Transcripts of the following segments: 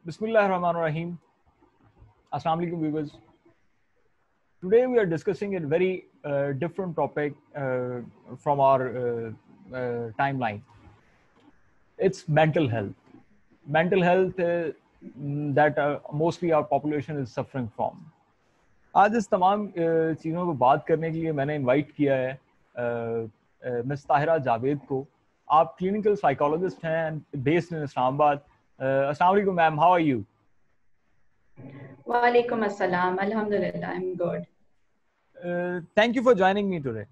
Bismillahirrahmanirrahim. Assalamu alaikum viewers. Today we are discussing a very different topic from our timeline. It's mental health. Mental health that mostly our population is suffering from. आज इस तमाम चीज़ों पर बात करने के लिए मैंने इनवाइट किया है मिस ताहिरा जावेद को. आप क्लिनिकल साइकोलॉजिस्ट हैं बेस्ड इन इस्लामाबाद. अस्सलाम वालेकुम ma'am, how are you? Walaikum assalam. Alhamdulillah, I'm good. Thank you for joining me today.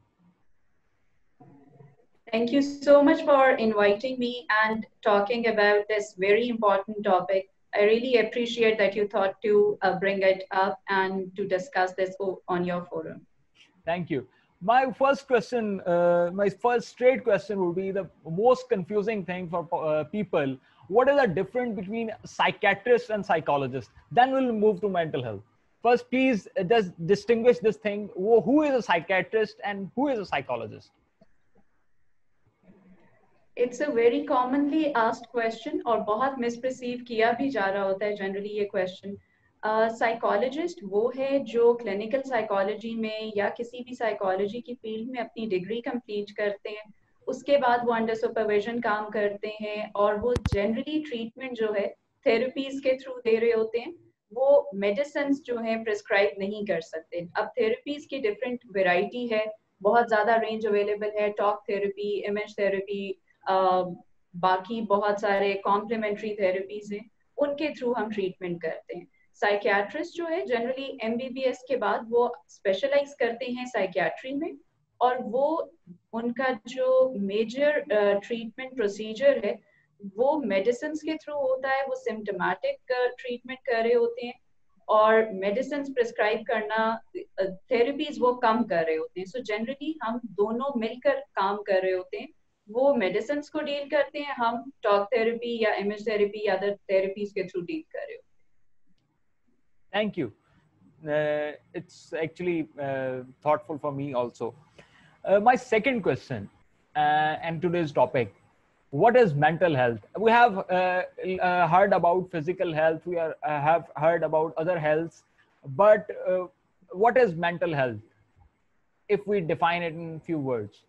Thank you so much for inviting me and talking about this very important topic. I really appreciate that you thought to bring it up and to discuss this on your forum. Thank you. My first question, my first straight question would be the most confusing thing for people. What is the difference between psychiatrist and psychologist? Then we'll move to mental health. First, please just distinguish this thing. Who is a psychiatrist and who is a psychologist? It's a very commonly asked question और बहुत misperceive किया भी जा रहा होता है generally ये question. Psychologist वो है जो क्लिनिकल साइकोलॉजी में या किसी भी साइकोलॉजी की फील्ड में अपनी डिग्री कंप्लीट करते हैं. उसके बाद वो अंडर सुपरविजन काम करते हैं और वो जनरली ट्रीटमेंट जो है थेरेपीज के थ्रू दे रहे होते हैं. वो मेडिसिन जो है प्रिस्क्राइब नहीं कर सकते. अब थेरेपीज की डिफरेंट वेराइटी है, बहुत ज़्यादा रेंज अवेलेबल है. टॉक थेरेपी, इमेज थेरेपी, बाकी बहुत सारे कॉम्प्लीमेंट्री थेरेपीज हैं, उनके थ्रू हम ट्रीटमेंट करते हैं. साइकियाट्रिस्ट जो है जनरली एमबीबीएस के बाद वो स्पेशलाइज करते हैं साइकियाट्री में और वो उनका जो मेजर ट्रीटमेंट प्रोसीजर है वो मेडिसिन के थ्रू होता है. वो सिम्टोमेटिक ट्रीटमेंट कर रहे होते हैं और मेडिसिन प्रिस्क्राइब करना, थेरेपीज वो कम कर रहे होते हैं. सो जनरली हम दोनों मिलकर काम कर रहे होते हैं. वो मेडिसिन को डील करते हैं, हम टॉक थेरेपी या इमेज थेरेपी या अदर थेरेपीज के थ्रू डील कर रहे होते हैं. Thank you. It's actually thoughtful for me also. My second question and today's topic, what is mental health? We have heard about physical health, we have heard about other healths, but what is mental health if we define it in few words?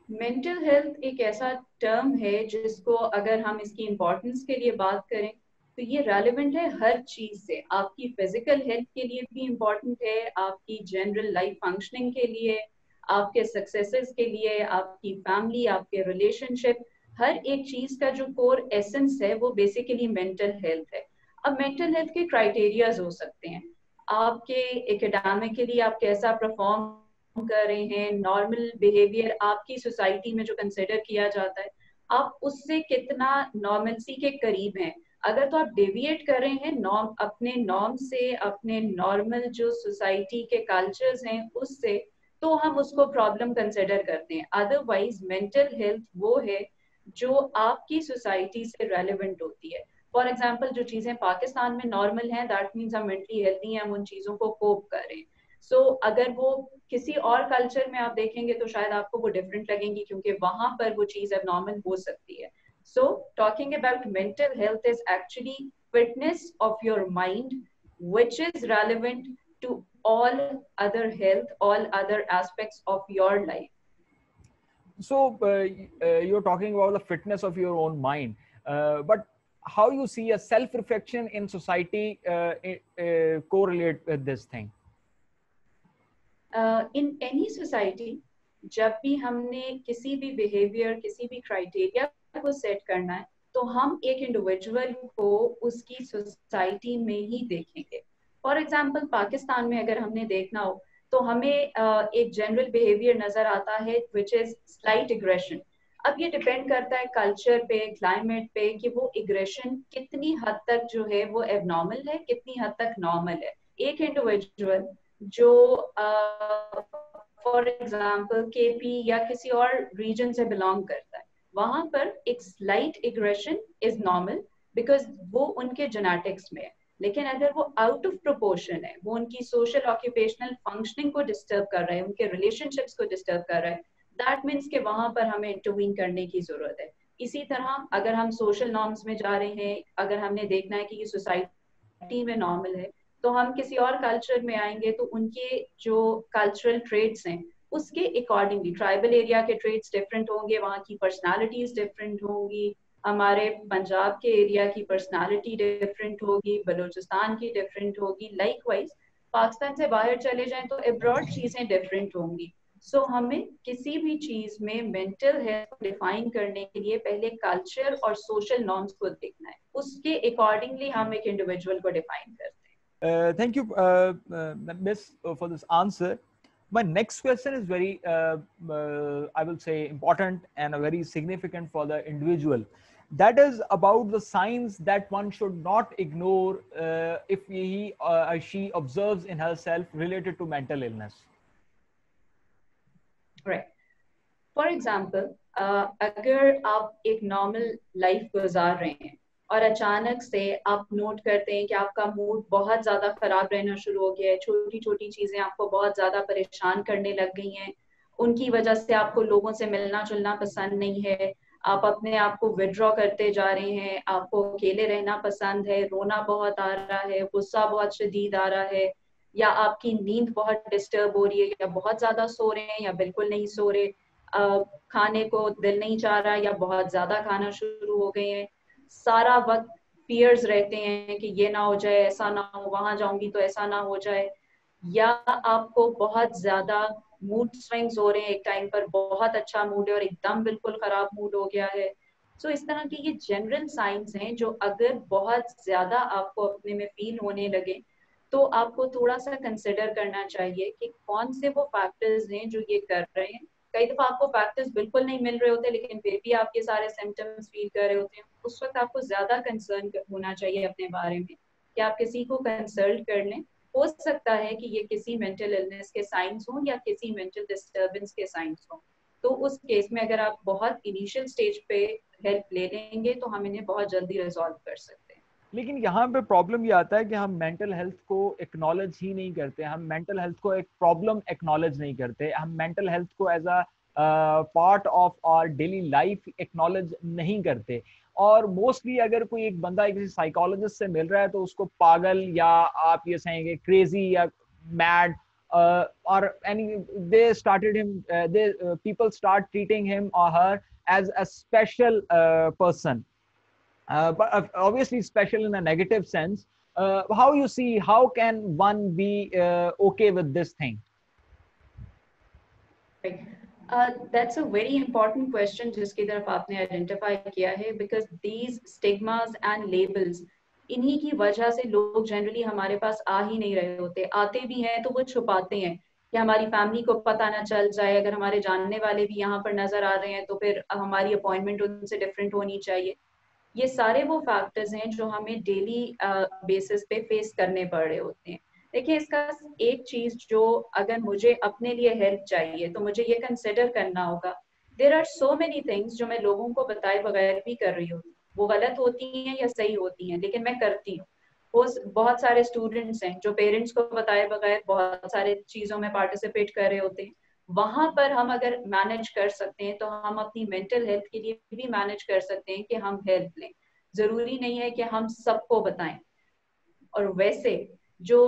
Mental health एक ऐसा term है जिसको अगर हम इसकी importance के लिए बात करें तो ये रेलेवेंट है हर चीज से. आपकी फिजिकल हेल्थ के लिए भी इम्पोर्टेंट है, आपकी जनरल लाइफ फंक्शनिंग के लिए, आपके सक्सेसेस के लिए, आपकी फैमिली, आपके रिलेशनशिप, हर एक चीज का जो कोर एसेंस है वो बेसिकली मेंटल हेल्थ है. अब मेंटल हेल्थ के क्राइटेरियाज हो सकते हैं. आपके एकेडमिकली आप कैसा परफॉर्म कर रहे हैं, नॉर्मल बिहेवियर आपकी सोसाइटी में जो कंसिडर किया जाता है, आप उससे कितना नॉर्मलसी के करीब हैं. अगर तो आप डेविएट कर रहे हैं अपने नॉर्म से, अपने नॉर्मल जो सोसाइटी के कल्चर्स हैं उससे, तो हम उसको प्रॉब्लम कंसिडर करते हैं. अदरवाइज मेंटल हेल्थ वो है जो आपकी सोसाइटी से रेलेवेंट होती है. फॉर एग्जाम्पल जो चीजें पाकिस्तान में नॉर्मल हैं, दैट मीन्स हम मेंटली हेल्थी हैं, हम उन चीजों को कोप कर रहे हैं. सो अगर वो किसी और कल्चर में आप देखेंगे तो शायद आपको वो डिफरेंट लगेंगी क्योंकि वहां पर वो चीज एबनॉर्मल हो सकती है. So talking about mental health is actually fitness of your mind, which is relevant to all other health, all other aspects of your life. So you're talking about the fitness of your own mind, but how you see a self-reflection in society correlate with this thing? In any society, जब भी हमने किसी भी behavior, किसी भी criteria को set करना है तो हम एक इंडिविजुअल को उसकी सोसाइटी में ही देखेंगे. फॉर एग्जांपल पाकिस्तान में अगर हमने देखना हो तो हमें एक जनरल बिहेवियर नजर आता है व्हिच इज स्लाइट एग्रेशन. अब ये डिपेंड करता है कल्चर पे, क्लाइमेट पे कि वो एग्रेशन कितनी हद तक जो है वो एबनॉर्मल है, कितनी हद तक नॉर्मल है. एक इंडिविजुअल जो फॉर एग्जांपल केपी या किसी और रीजन से बिलोंग करता है, वहां पर एक slight aggression is normal because वो उनके जेनेटिक्स में है. लेकिन अगर वो आउट ऑफ प्रोपोर्शन है, वो उनकी सोशल ऑक्यूपेशनल फंक्शनिंग को डिस्टर्ब कर रहा है, उनके रिलेशनशिप्स को डिस्टर्ब कर रहा है, दैट मीन्स कि वहां पर हमें इंटरवीन करने की जरूरत है. इसी तरह अगर हम सोशल नॉर्म्स में जा रहे हैं, अगर हमने देखना है कि ये सोसाइटी में नॉर्मल है, तो हम किसी और कल्चर में आएंगे तो उनके जो कल्चरल ट्रेड्स हैं उसके अकॉर्डिंगली ट्राइबल एरिया के ट्रेड्स डिफरेंट होंगे, वहाँ की पर्सनालिटीज डिफरेंट होंगी, हमारे पंजाब के एरिया की पर्सनालिटी डिफरेंट होगी, बलूचिस्तान की डिफरेंट होगी, लाइकवाइज पाकिस्तान से बाहर चले जाएं तो अब्रॉड चीजें डिफरेंट होंगी। सो हमें किसी भी चीज में मेंटल हेल्थ को डिफाइन करने के लिए पहले कल्चर और सोशल नॉर्म्स को देखना है, उसके अकॉर्डिंगली हम एक इंडिविजुअल को डिफाइन करते हैं। Thank you, Miss, for this answer. My next question is very, I will say, important and very significant for the individual. That is about the signs that one should not ignore if he or she observes in herself related to mental illness. Right. For example अगर आप एक normal life गुजार रहे हैं और अचानक से आप नोट करते हैं कि आपका मूड बहुत ज्यादा खराब रहना शुरू हो गया है, छोटी छोटी चीजें आपको बहुत ज्यादा परेशान करने लग गई हैं, उनकी वजह से आपको लोगों से मिलना जुलना पसंद नहीं है, आप अपने आप को विड्रॉ करते जा रहे हैं, आपको अकेले रहना पसंद है, रोना बहुत आ रहा है, गुस्सा बहुत शदीद आ रहा है, या आपकी नींद बहुत डिस्टर्ब हो रही है, या बहुत ज्यादा सो रहे हैं या बिल्कुल नहीं सो रहे, खाने को दिल नहीं चाह रहा या बहुत ज्यादा खाना शुरू हो गए हैं, सारा वक्त फियर्स रहते हैं कि ये ना हो जाए, ऐसा ना हो, वहां जाऊंगी तो ऐसा ना हो जाए, या आपको बहुत ज्यादा मूड स्विंग्स हो रहे हैं, एक टाइम पर बहुत अच्छा मूड है और एकदम बिल्कुल खराब मूड हो गया है। सो इस तरह के ये जनरल साइंस हैं जो अगर बहुत ज्यादा आपको अपने में फील होने लगे तो आपको थोड़ा सा कंसिडर करना चाहिए कि कौन से वो फैक्टर्स हैं जो ये कर रहे हैं। कई दफा आपको फैक्टर्स बिल्कुल नहीं मिल रहे होते लेकिन फिर भी आप ये सारे सिम्टम्स फील कर रहे होते हैं, उस वक्त आपको ज्यादा कंसर्न होना चाहिए अपने बारे में कि आप किसी को कंसल्ट कर लें। हो सकता है कि ये किसी मेंटल इलनेस के साइंस हों या किसी मेंटल डिस्टर्बेंस के साइंस हों, तो उस केस में अगर आप बहुत इनिशियल स्टेज पे हेल्प ले लेंगे तो हम इन्हें बहुत जल्दी रिजॉल्व कर सकते हैं। लेकिन यहाँ पे प्रॉब्लम ये आता है कि हम मेंटल हेल्थ को एक्नॉलेज ही नहीं करते, हम मेंटल हेल्थ को एक प्रॉब्लम एक्नॉलेज नहीं करते, हम मेंटल हेल्थ को as a part of our daily life acknowledge नहीं करते। और मोस्टली अगर कोई एक बंदा किसी साइकोलॉजिस्ट से मिल रहा है तो उसको पागल या आप ये कहेंगे क्रेजी या मैड और any they started him they people start treating him और her as a special person, but obviously special in a negative sense. How you see, how can one be okay with this thing? That's a very important question जिसकी तरफ आपने identify किया है, because these stigmas and labels, इन्हीं की वजह से लोग जनरली हमारे पास आ ही नहीं रहे होते, आते भी हैं तो वो छुपाते हैं कि हमारी फैमिली को पता ना चल जाए, अगर हमारे जानने वाले भी यहाँ पर नजर आ रहे हैं तो फिर हमारी अपॉइंटमेंट उनसे डिफरेंट होनी चाहिए। ये सारे वो फैक्टर्स हैं जो हमें डेली बेसिस पे फेस करने पड़ रहे होते हैं। देखिए इसका एक चीज जो अगर मुझे अपने लिए हेल्प चाहिए तो मुझे ये कंसिडर करना होगा, there are so many things जो मैं लोगों को बताए बगैर भी कर रही हूँ, वो गलत होती हैं या सही होती हैं लेकिन मैं करती हूँ। वो बहुत सारे स्टूडेंट्स हैं जो पेरेंट्स को बताए बगैर बहुत सारे चीजों में पार्टिसिपेट कर रहे होते हैं। वहां पर हम अगर मैनेज कर सकते हैं तो हम अपनी मेंटल हेल्थ के लिए भी मैनेज कर सकते हैं कि हम हेल्प लें, जरूरी नहीं है कि हम सबको बताएं। और वैसे जो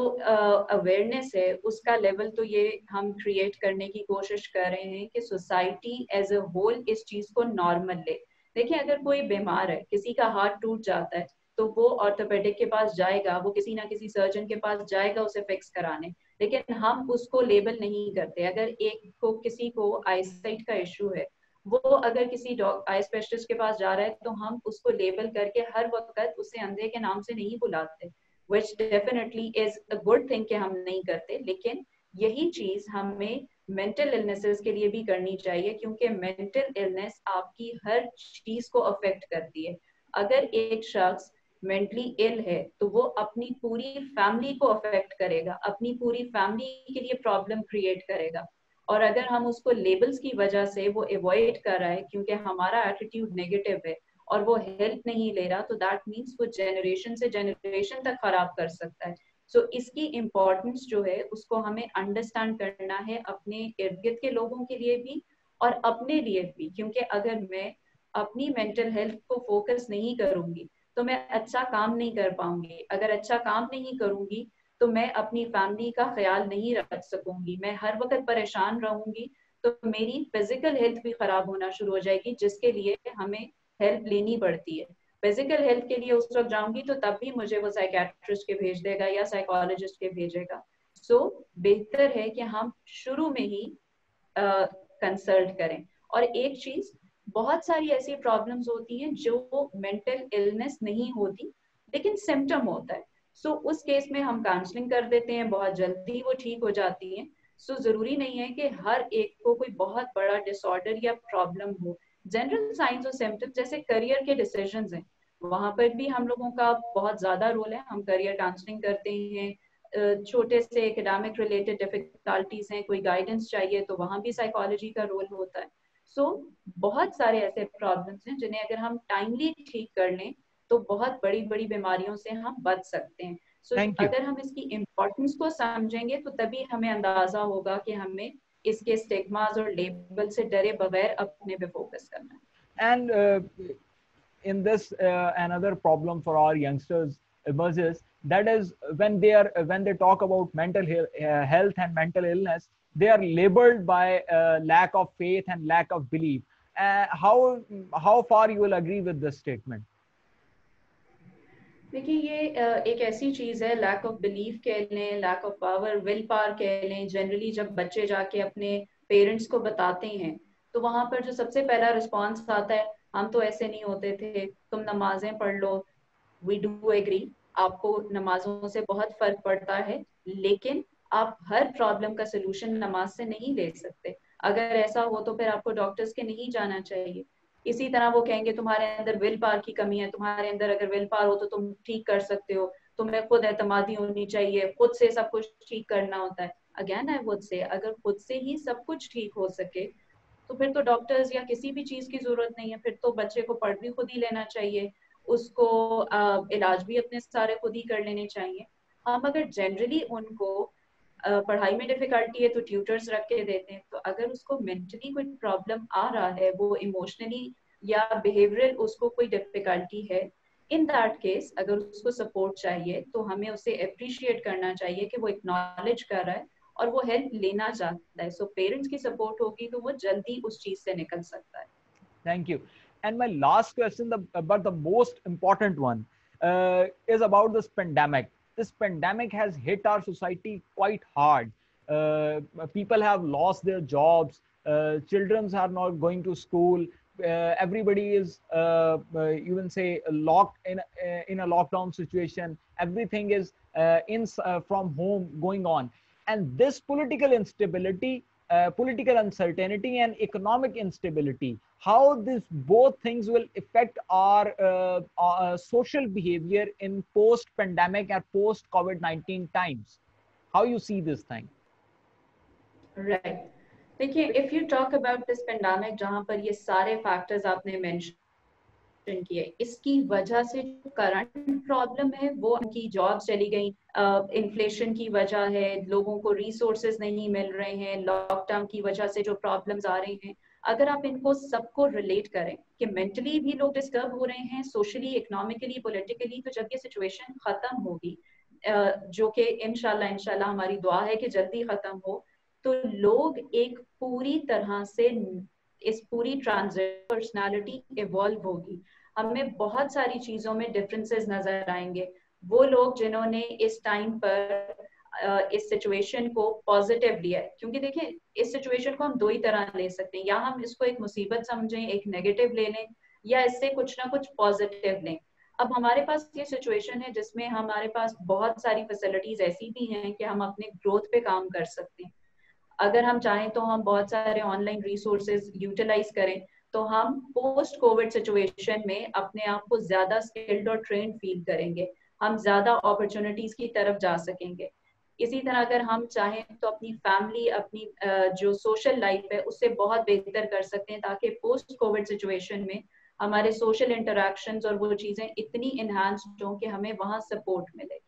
अवेयरनेस है उसका लेवल तो ये हम क्रिएट करने की कोशिश कर रहे हैं कि सोसाइटी एज अ होल इस चीज को नॉर्मल ले। देखिए अगर कोई बीमार है, किसी का हाथ टूट जाता है तो वो ऑर्थोपेडिक के पास जाएगा, वो किसी ना किसी सर्जन के पास जाएगा उसे फिक्स कराने, लेकिन हम उसको लेबल नहीं करते। अगर एक को किसी को आईसाइट का इशू है, वो अगर किसी आई स्पेशलिस्ट के पास जा रहा है तो हम उसको लेबल करके हर वक्त उसे अंधे के नाम से नहीं बुलाते, which definitely is a good thing कि हम नहीं करते। लेकिन यही चीज हमें मेंटल इलनेसेस के लिए भी करनी चाहिए क्योंकि मेंटल इलनेस आपकी हर चीज को अफेक्ट करती है। अगर एक शख्स मेंटली इल है तो वो अपनी पूरी फैमिली को अफेक्ट करेगा, अपनी पूरी फैमिली के लिए प्रॉब्लम क्रिएट करेगा। और अगर हम उसको लेबल्स की वजह से वो अवॉइड कर रहा है क्योंकि हमारा एटीट्यूड नेगेटिव है और वो हेल्प नहीं ले रहा, तो दैट मीन्स वो जनरेशन से जनरेशन तक खराब कर सकता है। सो इसकी इम्पोर्टेंस जो है उसको हमें अंडरस्टैंड करना है अपने इर्द गिर्द के लोगों के लिए भी और अपने लिए भी, क्योंकि अगर मैं अपनी मेंटल हेल्थ को फोकस नहीं करूंगी तो मैं अच्छा काम नहीं कर पाऊंगी। अगर अच्छा काम नहीं करूंगी तो मैं अपनी फैमिली का ख्याल नहीं रख सकूंगी, मैं हर वक्त परेशान रहूंगी, तो मेरी फिजिकल हेल्थ भी खराब होना शुरू हो जाएगी, जिसके लिए हमें हेल्प लेनी पड़ती है। फिजिकल हेल्थ के लिए उस वक्त जाऊंगी तो तब भी मुझे वो साइकेट्रिस्ट के भेज देगा या साइकोलॉजिस्ट के भेजेगा। सो बेहतर है कि हम शुरू में ही कंसल्ट करें। और एक चीज, बहुत सारी ऐसी प्रॉब्लम्स होती हैं जो मेंटल इलनेस नहीं होती लेकिन सिम्टम होता है। सो उस केस में हम काउंसलिंग कर देते हैं, बहुत जल्दी वो ठीक हो जाती हैं। सो जरूरी नहीं है कि हर एक को कोई बहुत बड़ा डिसऑर्डर या प्रॉब्लम हो। जनरल साइंस और सिम्टम्स जैसे करियर के डिसीजंस हैं, वहां पर भी हम लोगों का बहुत ज्यादा रोल है। हम करियर काउंसलिंग करते हैं। छोटे से एकेडमिक रिलेटेड डिफिकल्टीज हैं, कोई गाइडेंस चाहिए तो वहां भी साइकोलॉजी का रोल होता है। सो बहुत सारे ऐसे प्रॉब्लम्स हैं जिन्हें अगर हम टाइमली ठीक कर लें तो बहुत बड़ी बड़ी बीमारियों से हम बच सकते हैं। सो Thank you. अगर हम इसकी इम्पोर्टेंस को समझेंगे तो तभी हमें अंदाजा होगा कि हमें इसके स्टिग्मास और लेबल से डरे बगैर अपने पे फोकस करना है। And in this, another problem for our youngsters emerges, that is when they talk about mental health and mental illness, they are labeled by lack of faith and lack of belief. How far you will agree with this statement? देखिए ये एक ऐसी चीज है, lack of belief कह लें, lack of power, will power कह लें। जनरली जब बच्चे जाके अपने पेरेंट्स को बताते हैं तो वहां पर जो सबसे पहला रिस्पॉन्स आता है, हम तो ऐसे नहीं होते थे, तुम नमाजें पढ़ लो। वी डू एग्री, आपको नमाजों से बहुत फर्क पड़ता है, लेकिन आप हर प्रॉब्लम का सोल्यूशन नमाज से नहीं ले सकते। अगर ऐसा हो तो फिर आपको डॉक्टर्स के नहीं जाना चाहिए। इसी तरह वो कहेंगे तुम्हारे अंदर विल पावर की कमी है, तुम्हारे अंदर अगर विल पावर हो तो तुम ठीक कर सकते हो, तुम्हें खुद एतमादी होनी चाहिए, खुद से सब कुछ ठीक करना होता है। अगेन आई वुड से, अगर खुद से ही सब कुछ ठीक हो सके तो फिर तो डॉक्टर्स या किसी भी चीज की जरूरत नहीं है, फिर तो बच्चे को पढ़ भी खुद ही लेना चाहिए, उसको इलाज भी अपने सारे खुद ही कर लेने चाहिए। हम अगर जनरली उनको पढ़ाई में डिफिकल्टी है तो ट्यूटर्स रख के देते हैं, तो अगर उसको मेंटली कोई प्रॉब्लम आ रहा है, वो इमोशनली या बिहेवियरल उसको कोई डिफिकल्टी है, इन दैट केस अगर उसको सपोर्ट चाहिए तो हमें उसे अप्रिशिएट करना चाहिए कि वो एक्नॉलेज कर रहा है और वो हेल्प लेना चाहता है। सो पेरेंट्स की सपोर्ट होगी तो वो जल्दी उस चीज से निकल सकता है। Thank you. And my last question, but the most important one, is about this pandemic. This pandemic has hit our society quite hard. People have lost their jobs. Children are not going to school. Everybody is, you can say, locked in a lockdown situation. Everything is from home going on, and this political instability, political uncertainty and economic instability, how these both things will affect our social behavior in post pandemic and post COVID-19 times. How you see this thing? Right, देखिए if you talk about this pandemic, जहां पर ये सारे factors आपने mention किए, इसकी वजह से जो करंट प्रॉब्लम है वो उनकी जॉब्स चली गई, इन्फ्लेशन की वजह है, लोगों को रिसोर्सेज नहीं मिल रहे हैं, लॉकडाउन की वजह से जो प्रॉब्लम्स आ रही हैं, अगर आप इनको सबको रिलेट करें कि मेंटली भी लोग डिस्टर्ब हो रहे हैं, सोशली, इकोनॉमिकली, पॉलिटिकली, तो जब ये सिचुएशन खत्म होगी, जो कि इंशाल्लाह हमारी दुआ है कि जल्दी खत्म हो, तो लोग एक पूरी तरह से इस पूरी ट्रांजिट पर्सनालिटी इवॉल्व होगी। हमें बहुत सारी चीजों में डिफरेंसेस नजर आएंगे। वो लोग जिन्होंने इस टाइम पर इस सिचुएशन को पॉजिटिव लिया है, क्योंकि देखिए इस सिचुएशन को हम दो ही तरह ले सकते हैं, या हम इसको एक मुसीबत समझें, एक नेगेटिव ले लें, या इससे कुछ ना कुछ पॉजिटिव लें। अब हमारे पास ये सिचुएशन है जिसमें हमारे पास बहुत सारी फैसिलिटीज ऐसी भी हैं कि हम अपने ग्रोथ पे काम कर सकते हैं। अगर हम चाहें तो हम बहुत सारे ऑनलाइन रिसोर्सेज यूटिलाइज करें, तो हम पोस्ट कोविड सिचुएशन में अपने आप को ज्यादा स्किल्ड और ट्रेंड फील करेंगे, हम ज्यादा अपॉर्चुनिटीज की तरफ जा सकेंगे। इसी तरह अगर हम चाहें तो अपनी फैमिली, अपनी जो सोशल लाइफ है उससे बहुत बेहतर कर सकते हैं, ताकि पोस्ट कोविड सिचुएशन में हमारे सोशल इंटरेक्शंस और वो चीजें इतनी इनहांस्ड हों कि हमें वहां सपोर्ट मिले।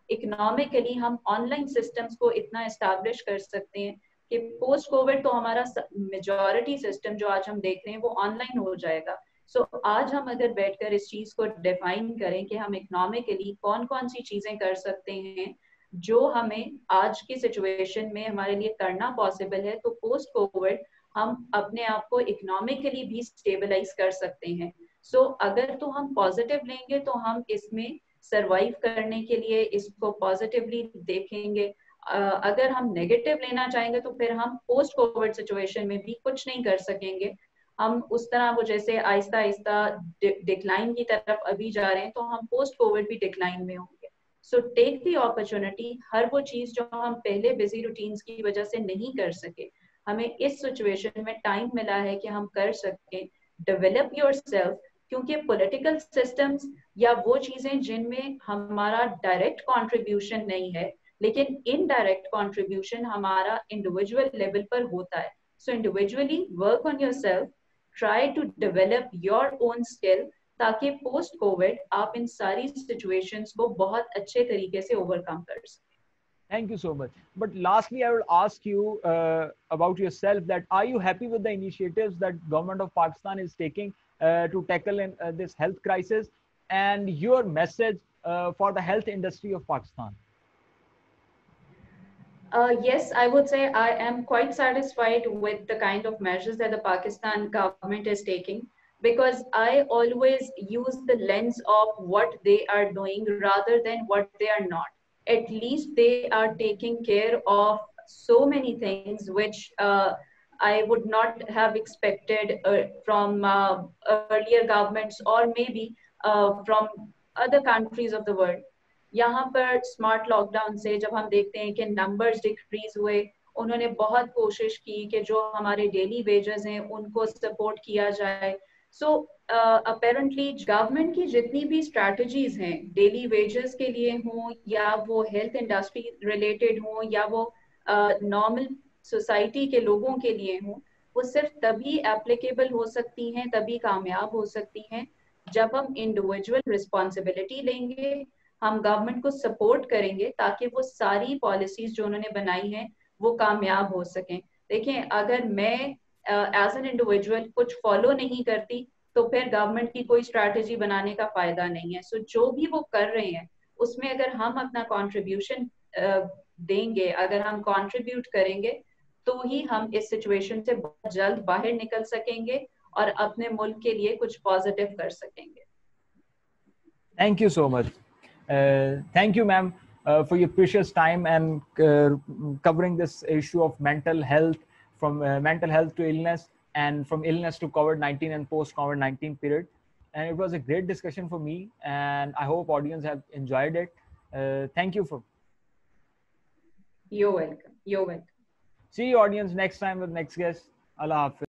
इकोनॉमिकली हम ऑनलाइन सिस्टम्स को इतना एस्टैब्लिश कर सकते हैं कि पोस्ट कोविड तो हमारा मेजॉरिटी सिस्टम जो आज हम देख रहे हैं वो ऑनलाइन हो जाएगा। सो आज हम अगर बैठकर इस चीज को डिफाइन करें कि हम इकोनॉमिकली कौन कौन सी चीजें कर सकते हैं जो हमें आज की सिचुएशन में हमारे लिए करना पॉसिबल है, तो पोस्ट कोविड हम अपने आप को इकोनॉमिकली भी स्टेबलाइज कर सकते हैं। सो अगर तो हम पॉजिटिव लेंगे तो हम इसमें सरवाइव करने के लिए इसको पॉजिटिवली देखेंगे। अगर हम नेगेटिव लेना चाहेंगे तो फिर हम पोस्ट कोविड सिचुएशन में भी कुछ नहीं कर सकेंगे। हम उस तरह वो जैसे आहिस्ता आहिस्ता डिक्लाइन की तरफ अभी जा रहे हैं, तो हम पोस्ट कोविड भी डिक्लाइन में होंगे। सो टेक द अपॉर्चुनिटी, हर वो चीज जो हम पहले बिजी रूटीन्स की वजह से नहीं कर सके, हमें इस सिचुएशन में टाइम मिला है कि हम कर सकें। डेवलप योरसेल्फ, क्योंकि पॉलिटिकल सिस्टम्स या वो चीजें जिनमें हमारा डायरेक्ट कंट्रीब्यूशन नहीं है लेकिन इनडायरेक्ट कंट्रीब्यूशन हमारा इंडिविजुअल लेवल पर होता है। So individually work on yourself, try to develop your own skill, ताकि पोस्ट कोविड आप इन सारी सिचुएशंस को बहुत अच्छे तरीके से ओवरकम कर सकें। Thank you so much. But lastly, I will ask you about yourself, that are you happy with the initiatives that government of Pakistan is taking to tackle this health crisis, and your message for the health industry of Pakistan? Yes, I would say I am quite satisfied with the kind of measures that the Pakistan government is taking, because I always use the lens of what they are doing rather than what they are not. At least they are taking care of so many things which I would not have expected from earlier governments, or maybe from other countries of the world. यहाँ पर smart lockdown से जब हम देखते हैं कि numbers decrease हुए, उन्होंने बहुत कोशिश की कि जो हमारे डेली वेजेस हैं उनको सपोर्ट किया जाए। सो अपेरेंटली गवर्नमेंट की जितनी भी स्ट्रैटेजीज हैं डेली वेजेस के लिए हों, या वो हेल्थ इंडस्ट्री रिलेटेड हों, या वो नॉर्मल सोसाइटी के लोगों के लिए हों, वो सिर्फ तभी एप्लीकेबल हो सकती हैं, तभी कामयाब हो सकती हैं जब हम इंडिविजुअल रिस्पॉन्सिबिलिटी लेंगे, हम गवर्नमेंट को सपोर्ट करेंगे, ताकि वो सारी पॉलिसीज जो उन्होंने बनाई हैं वो कामयाब हो सकें। देखें, अगर मैं एज एन इंडिविजुअल कुछ फॉलो नहीं करती तो फिर गवर्नमेंट की कोई स्ट्रैटेजी बनाने का फायदा नहीं है। सो जो भी वो कर रहे हैं उसमें अगर हम अपना कंट्रीब्यूशन देंगे, अगर हम कंट्रीब्यूट करेंगे, तो ही हम इस सिचुएशन से बहुत जल्द बाहर निकल सकेंगे और अपने मुल्क के लिए कुछ पॉजिटिव कर सकेंगे। Thank you so much. Thank you, ma'am, for your precious time and covering this issue of mental health, from mental health to illness, and from illness to COVID-19 and post-COVID-19 period. And it was a great discussion for me, and I hope audience have enjoyed it. Thank you for. You're welcome. You're welcome. See you, audience, next time with next guest. Allah Hafiz.